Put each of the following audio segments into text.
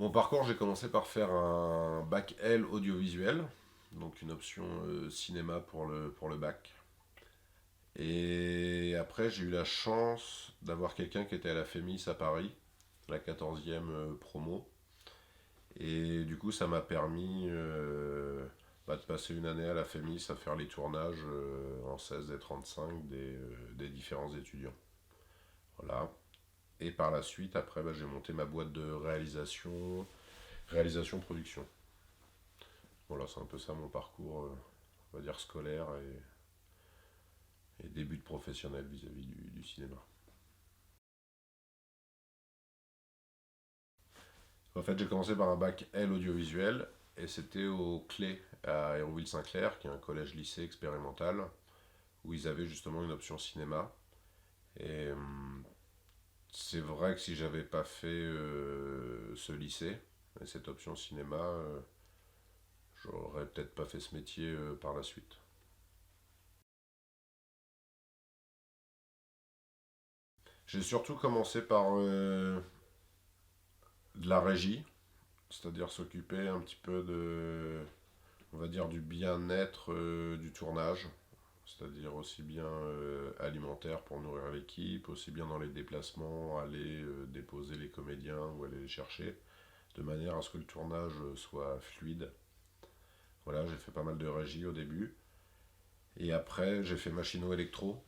Mon parcours, j'ai commencé par faire un bac L audiovisuel, donc une option cinéma pour le bac. Et après, j'ai eu la chance d'avoir quelqu'un qui était à la FEMIS à Paris, la 14e promo. Et du coup, ça m'a permis de passer une année à la FEMIS à faire les tournages en 16 et 35 des différents étudiants. Voilà. Et par la suite, après, j'ai monté ma boîte de réalisation-production. Voilà, c'est un peu ça mon parcours, on va dire scolaire et début de professionnel vis-à-vis du cinéma. En fait, j'ai commencé par un bac L audiovisuel et c'était au Clé à Hérouville-Saint-Clair, qui est un collège-lycée expérimental, où ils avaient justement une option cinéma. Et c'est vrai que si j'avais pas fait ce lycée et cette option cinéma, j'aurais peut-être pas fait ce métier par la suite. J'ai surtout commencé par de la régie, c'est-à-dire s'occuper un petit peu on va dire, du bien-être du tournage, c'est-à-dire aussi bien alimentaire pour nourrir l'équipe, aussi bien dans les déplacements, aller déposer les comédiens ou aller les chercher, de manière à ce que le tournage soit fluide. Voilà, j'ai fait pas mal de régie au début. Et après, j'ai fait machino-électro.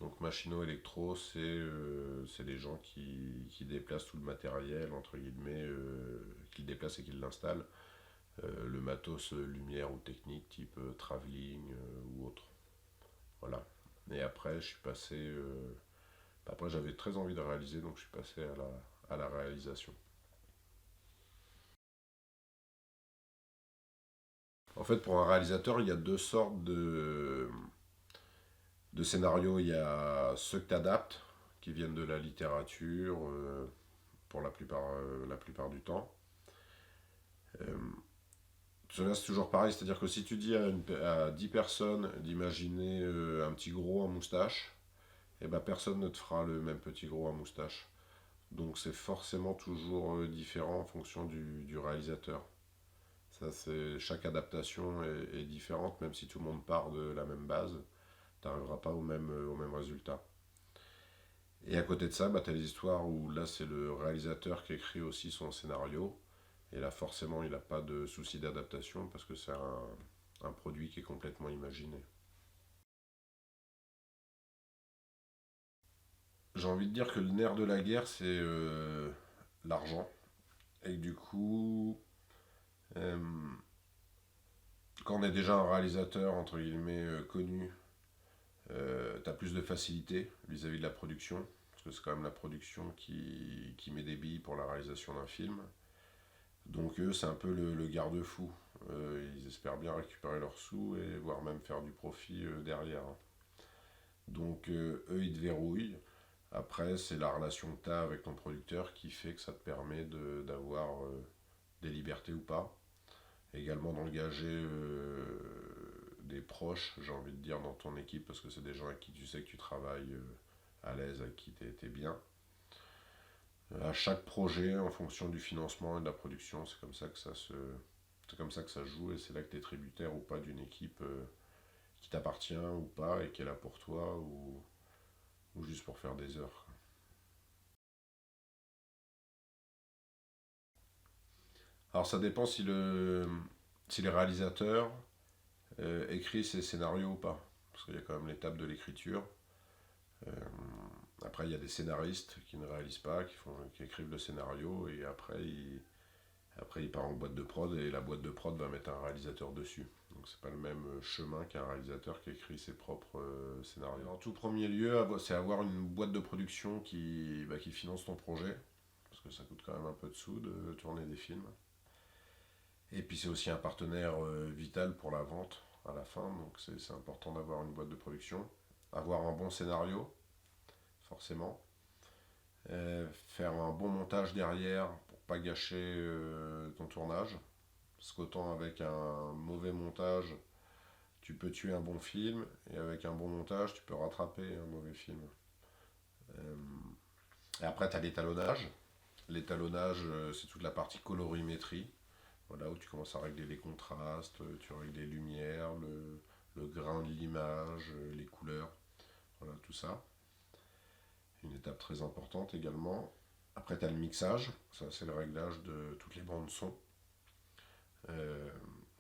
Donc machino-électro, c'est des gens qui déplacent tout le matériel, entre guillemets, qui le déplacent et qui l'installent. Le matos lumière ou technique type travelling ou autre. Voilà. Et après, je suis passé. Après, j'avais très envie de réaliser, donc je suis passé à la réalisation. En fait, pour un réalisateur, il y a deux sortes de scénarios. Il y a ceux que tu adaptes, qui viennent de la littérature, pour la plupart du temps. Euh, Cela, c'est toujours pareil, c'est-à-dire que si tu dis à 10 personnes d'imaginer un petit gros en moustache, et ben personne ne te fera le même petit gros à moustache. Donc c'est forcément toujours différent en fonction du réalisateur. Chaque adaptation est différente, même si tout le monde part de la même base, tu n'arriveras pas au même résultat. Et à côté de ça, tu as les histoires où là c'est le réalisateur qui écrit aussi son scénario. Et là forcément il n'a pas de souci d'adaptation parce que c'est un produit qui est complètement imaginé. J'ai envie de dire que le nerf de la guerre c'est l'argent. Et du coup, euh, quand on est déjà un réalisateur entre guillemets connu, tu as plus de facilité vis-à-vis de la production, parce que c'est quand même la production qui met des billes pour la réalisation d'un film. Donc eux, c'est un peu le garde-fou. Ils espèrent bien récupérer leurs sous et voire même faire du profit derrière. Donc eux, ils te verrouillent. Après, c'est la relation que tu as avec ton producteur qui fait que ça te permet d'avoir des libertés ou pas. Également d'engager des proches, j'ai envie de dire, dans ton équipe, parce que c'est des gens avec qui tu sais que tu travailles à l'aise, avec qui tu es bien. À chaque projet, en fonction du financement et de la production, c'est comme ça que ça joue et c'est là que tu es tributaire ou pas d'une équipe qui t'appartient ou pas et qui est là pour toi ou juste pour faire des heures. Alors ça dépend si le réalisateur écrit ses scénarios ou pas. Parce qu'il y a quand même l'étape de l'écriture. Euh, Après, il y a des scénaristes qui ne réalisent pas, qui écrivent le scénario et après, il part en boîte de prod et la boîte de prod va mettre un réalisateur dessus. Donc, c'est pas le même chemin qu'un réalisateur qui écrit ses propres scénarios. En tout premier lieu, c'est avoir une boîte de production qui finance ton projet. Parce que ça coûte quand même un peu de sous de tourner des films. Et puis, c'est aussi un partenaire vital pour la vente à la fin. Donc, c'est important d'avoir une boîte de production. Avoir un bon scénario, forcément. Faire un bon montage derrière pour pas gâcher ton tournage. Parce qu'autant avec un mauvais montage, tu peux tuer un bon film, et avec un bon montage, tu peux rattraper un mauvais film. Et après, tu as l'étalonnage. L'étalonnage, c'est toute la partie colorimétrie. Voilà, où tu commences à régler les contrastes, tu règles les lumières, le grain de l'image, les couleurs, voilà, tout ça. Une étape très importante également. Après, tu as le mixage, ça c'est le réglage de toutes les bandes son, euh,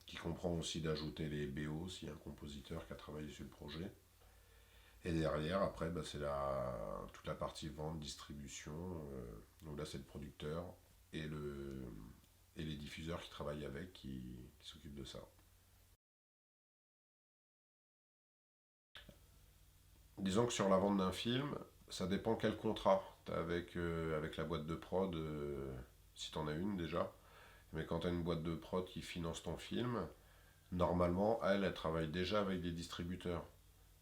qui comprend aussi d'ajouter les BO s'il y a un compositeur qui a travaillé sur le projet. Et derrière, après, bah, c'est toute la partie vente, distribution. Donc là, c'est le producteur et, et les diffuseurs qui travaillent avec qui s'occupent de ça. Disons que sur la vente d'un film, ça dépend quel contrat tu as avec la boîte de prod, si tu en as une déjà. Mais quand tu as une boîte de prod qui finance ton film, normalement, elle travaille déjà avec des distributeurs.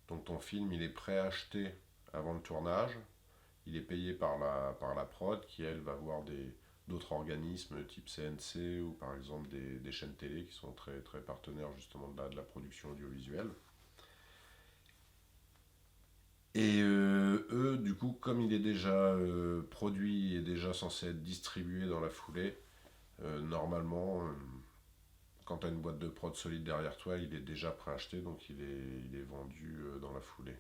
Donc ton film, il est préacheté avant le tournage. Il est payé par la prod qui, elle, va voir d'autres organismes type CNC ou par exemple des chaînes télé qui sont très, très partenaires justement de la production audiovisuelle. Et eux, du coup, comme il est déjà produit et déjà censé être distribué dans la foulée, normalement, quand tu as une boîte de prod solide derrière toi, il est déjà préacheté, donc il est vendu dans la foulée.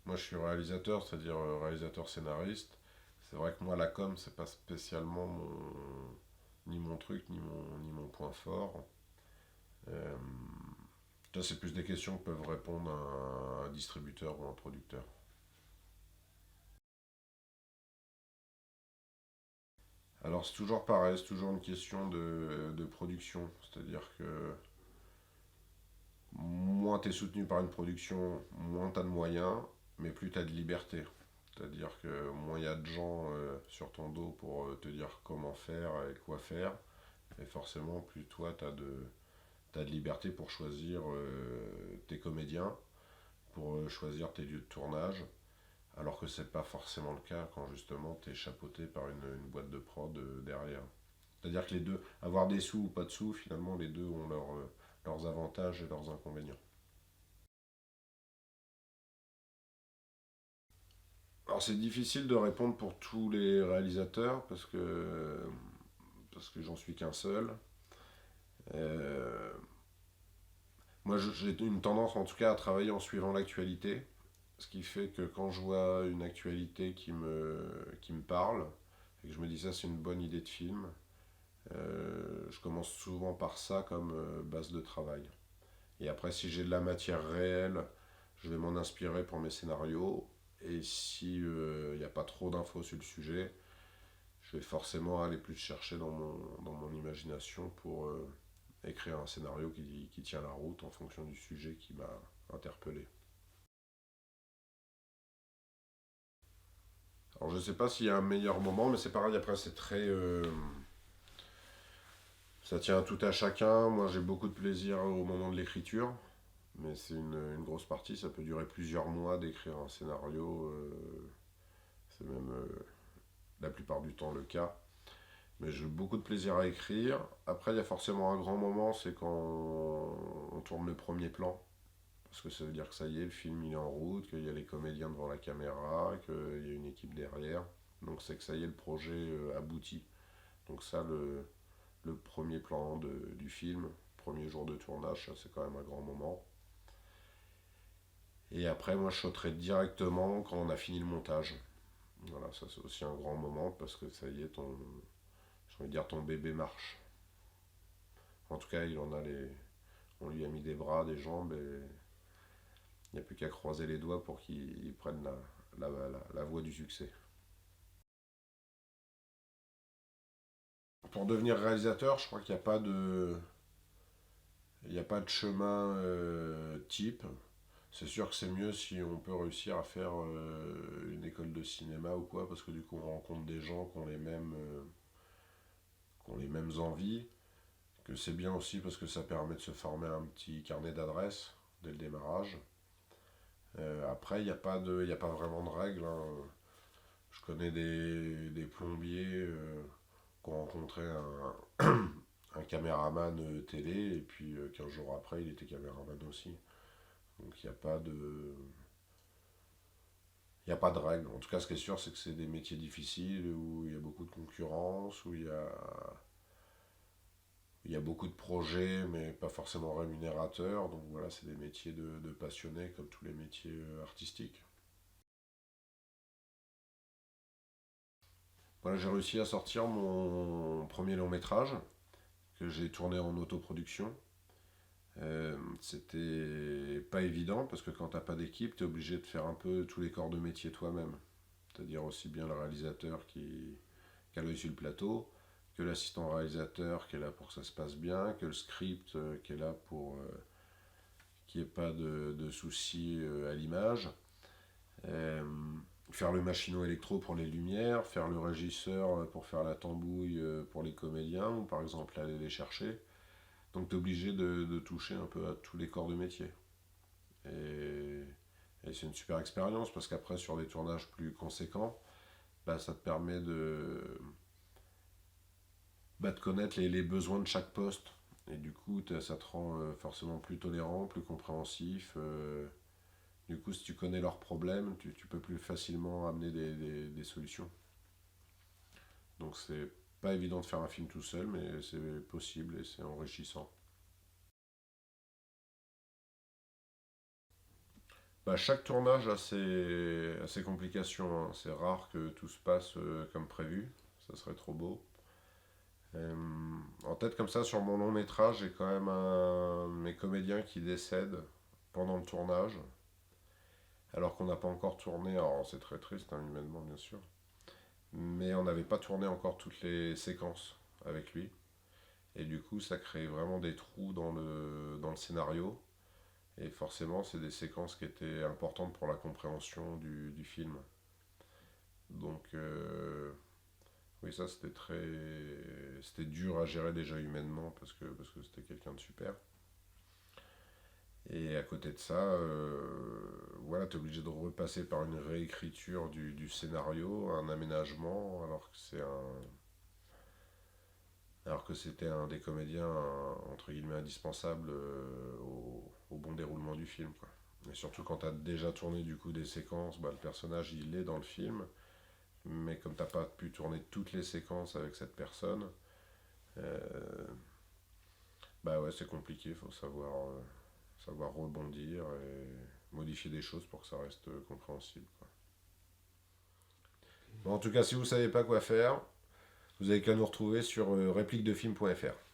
Moi, je suis réalisateur, c'est-à-dire réalisateur scénariste. C'est vrai que moi, la com, c'est pas spécialement ni mon truc, ni mon point fort. Euh, Ça, c'est plus des questions que peuvent répondre un distributeur ou un producteur. Alors, c'est toujours pareil, c'est toujours une question de production. C'est-à-dire que moins tu es soutenu par une production, moins tu as de moyens, mais plus tu as de liberté. C'est-à-dire que moins il y a de gens sur ton dos pour te dire comment faire et quoi faire. Et forcément, plus toi, t'as de liberté pour choisir tes comédiens, pour choisir tes lieux de tournage, alors que c'est pas forcément le cas quand justement tu es chapeauté par une boîte de prod derrière. C'est-à-dire que les deux, avoir des sous ou pas de sous, finalement, les deux ont leurs avantages et leurs inconvénients. Alors c'est difficile de répondre pour tous les réalisateurs parce que j'en suis qu'un seul. Euh, Moi j'ai une tendance en tout cas à travailler en suivant l'actualité, ce qui fait que quand je vois une actualité qui me parle et que je me dis ça c'est une bonne idée de film, je commence souvent par ça comme base de travail. Et après si j'ai de la matière réelle, je vais m'en inspirer pour mes scénarios. Et si il n'y a pas trop d'infos sur le sujet, je vais forcément aller plus chercher dans mon imagination pour écrire un scénario qui tient la route en fonction du sujet qui m'a interpellé. Alors je sais pas s'il y a un meilleur moment, mais c'est pareil, après c'est très... ça tient tout à chacun. Moi j'ai beaucoup de plaisir au moment de l'écriture, mais c'est une grosse partie, ça peut durer plusieurs mois d'écrire un scénario, c'est même la plupart du temps le cas. Mais j'ai beaucoup de plaisir à écrire. Après, il y a forcément un grand moment, c'est quand on tourne le premier plan. Parce que ça veut dire que ça y est, le film il est en route, qu'il y a les comédiens devant la caméra, qu'il y a une équipe derrière. Donc c'est que ça y est, le projet aboutit. Donc ça, le premier plan du film, premier jour de tournage, ça c'est quand même un grand moment. Et après, moi je sauterai directement quand on a fini le montage. Voilà, ça c'est aussi un grand moment parce que ça y est, j'ai envie de dire ton bébé marche. En tout cas, on lui a mis des bras, des jambes et il n'y a plus qu'à croiser les doigts pour qu'il prenne la voie du succès. Pour devenir réalisateur, je crois qu'il n'y a pas il n'y a pas de chemin type. C'est sûr que c'est mieux si on peut réussir à faire une école de cinéma ou quoi, parce que du coup on rencontre des gens qui ont les mêmes envies, que c'est bien aussi parce que ça permet de se former un petit carnet d'adresses dès le démarrage. Après, il y a pas vraiment de règles, hein. Je connais des plombiers qui ont rencontré un caméraman télé et puis 15 jours après, il était caméraman aussi. Donc il n'y a pas de. Il n'y a pas de règle. En tout cas, ce qui est sûr, c'est que c'est des métiers difficiles où il y a beaucoup de concurrence, où il y a beaucoup de projets, mais pas forcément rémunérateurs. Donc voilà, c'est des métiers de passionnés comme tous les métiers artistiques. Voilà, j'ai réussi à sortir mon premier long métrage que j'ai tourné en autoproduction. C'était pas évident parce que quand t'as pas d'équipe, t'es obligé de faire un peu tous les corps de métier toi-même. C'est-à-dire aussi bien le réalisateur qui a l'œil sur le plateau, que l'assistant réalisateur qui est là pour que ça se passe bien, que le script qui est là pour qu'il n'y ait pas de soucis à l'image. Euh, Faire le machino électro pour les lumières, faire le régisseur pour faire la tambouille pour les comédiens, ou par exemple aller les chercher. Donc tu es obligé de toucher un peu à tous les corps de métier. Et, et c'est une super expérience parce qu'après sur des tournages plus conséquents, bah, ça te permet de connaître les besoins de chaque poste. Et du coup, ça te rend forcément plus tolérant, plus compréhensif. Du coup, si tu connais leurs problèmes, tu peux plus facilement amener des solutions. Donc c'est pas évident de faire un film tout seul, mais c'est possible et c'est enrichissant. Bah, chaque tournage a ses complications, hein. C'est rare que tout se passe comme prévu. Ça serait trop beau. Euh, En tête comme ça, sur mon long métrage, j'ai quand même un de mes comédiens qui décède pendant le tournage, alors qu'on n'a pas encore tourné. Alors c'est très triste, hein, humainement bien sûr, mais on n'avait pas tourné encore toutes les séquences avec lui. Et du coup, ça crée vraiment des trous dans le scénario. Et forcément, c'est des séquences qui étaient importantes pour la compréhension du film. Donc, oui, ça c'était dur à gérer déjà humainement parce que c'était quelqu'un de super. Et à côté de ça, voilà, tu es obligé de repasser par une réécriture du scénario, un aménagement, alors que c'était un des comédiens, entre guillemets, indispensable au bon déroulement du film, quoi. Et surtout quand tu as déjà tourné du coup des séquences, bah, le personnage il est dans le film, mais comme t'as pas pu tourner toutes les séquences avec cette personne, euh, bah ouais, c'est compliqué, il faut savoir rebondir et modifier des choses pour que ça reste compréhensible, quoi. Bon, en tout cas, si vous savez pas quoi faire, vous avez qu'à nous retrouver sur répliquedefilm.fr.